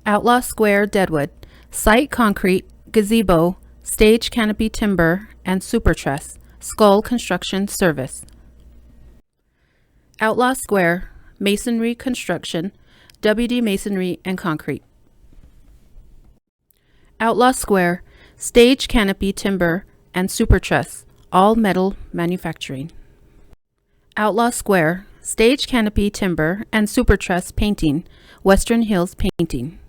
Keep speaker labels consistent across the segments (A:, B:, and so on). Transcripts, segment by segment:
A: Outlaw Square, Deadwood. Site concrete, gazebo, stage canopy timber, and Supertruss. Skull Construction Service. Outlaw Square, masonry construction, WD masonry and concrete. Outlaw Square, stage canopy timber and Supertruss, all metal manufacturing. Outlaw Square, stage canopy timber and Supertruss painting, Western Hills Painting.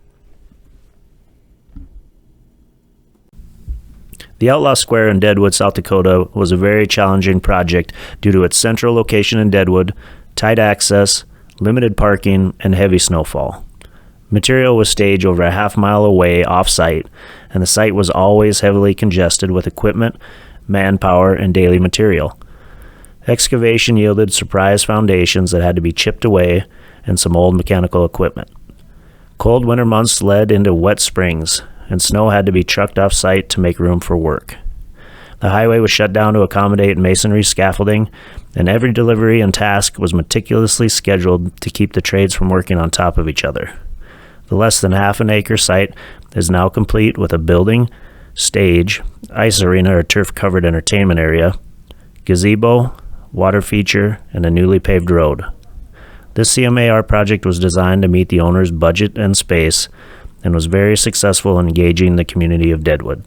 B: The Outlaw Square in Deadwood, South Dakota was a very challenging project due to its central location in Deadwood, tight access, limited parking, and heavy snowfall. Material was staged over a half-mile away off-site, and the site was always heavily congested with equipment, manpower, and daily material. Excavation yielded surprise foundations that had to be chipped away and some old mechanical equipment. Cold winter months led into wet springs, and snow had to be trucked off-site to make room for work. The highway was shut down to accommodate masonry scaffolding, and every delivery and task was meticulously scheduled to keep the trades from working on top of each other. The less than half-an-acre site is now complete with a building, stage, ice arena or turf-covered entertainment area, gazebo, water feature, and a newly paved road. This CMAR project was designed to meet the owner's budget and space, and was very successful in engaging the community of Deadwood.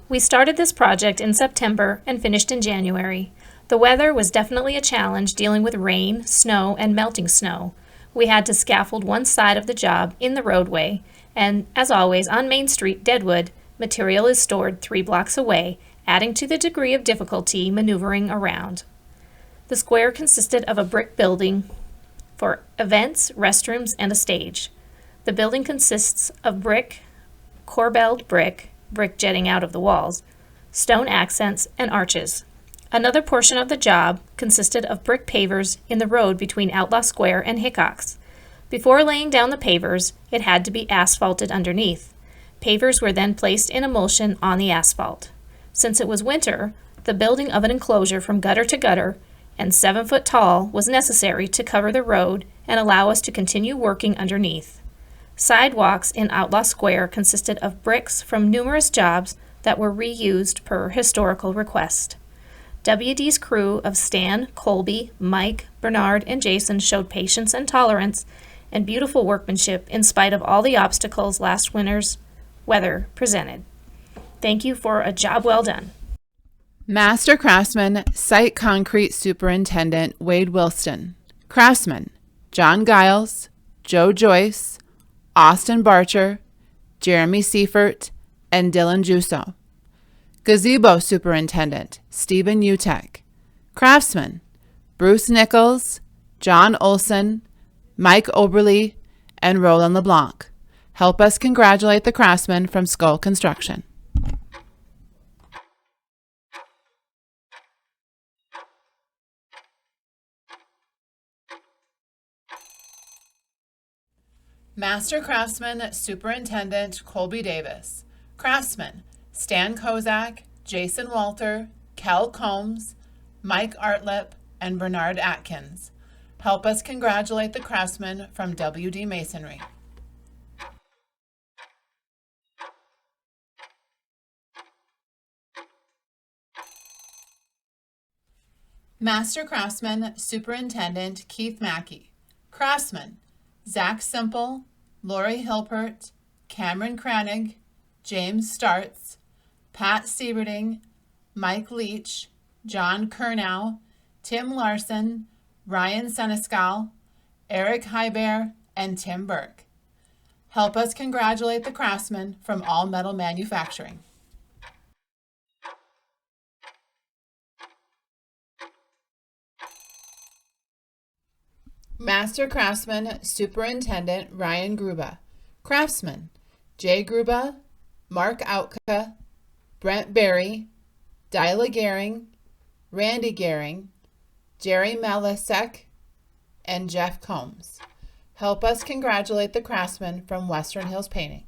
C: We started this project in September and finished in January. The weather was definitely a challenge dealing with rain, snow, and melting snow. We had to scaffold one side of the job in the roadway, and as always on Main Street, Deadwood, material is stored 3 blocks away, adding to the degree of difficulty maneuvering around. The square consisted of a brick building for events, restrooms, and a stage. The building consists of brick, corbelled brick jetting out of the walls, stone accents, and arches. Another portion of the job consisted of brick pavers in the road between Outlaw Square and Hickox. Before laying down the pavers, it had to be asphalted underneath. Pavers were then placed in emulsion on the asphalt. Since it was winter, the building of an enclosure from gutter to gutter and 7 foot tall was necessary to cover the road and allow us to continue working underneath. Sidewalks in Outlaw Square consisted of bricks from numerous jobs that were reused per historical request. WD's crew of Stan, Colby, Mike, Bernard, and Jason showed patience and tolerance and beautiful workmanship in spite of all the obstacles last winter's weather presented. Thank you for a job well done.
D: Master Craftsman, Site Concrete Superintendent Wade Wilston. Craftsmen, John Giles, Joe Joyce, Austin Barcher, Jeremy Seifert, and Dylan Jusso. Gazebo Superintendent, Stephen Utek. Craftsman, Bruce Nichols, John Olson, Mike Oberly, and Roland LeBlanc. Help us congratulate the craftsmen from Skull Construction. Master Craftsman Superintendent Colby Davis. Craftsman, Stan Kozak, Jason Walter, Cal Combs, Mike Artlip, and Bernard Atkins. Help us congratulate the craftsmen from WD Masonry. Master Craftsman Superintendent Keith Maki. Craftsman, Zach Semple, Lori Hilpert, Cameron Kranig, James Startz, Pat Sieverding, Mike Leech, John Curnow, Tim Larson, Ryan Senescall, Eric Heiber, and Tim Burke. Help us congratulate the craftsmen from All Metal Manufacturing. Master Craftsman Superintendent Ryan Gruba. Craftsman, Jay Gruba, Mark Outka, Brent Berry, Dyla Gehring, Randy Gehring, Jerry Malasek, and Jeff Combs. Help us congratulate the craftsmen from Western Hills Painting.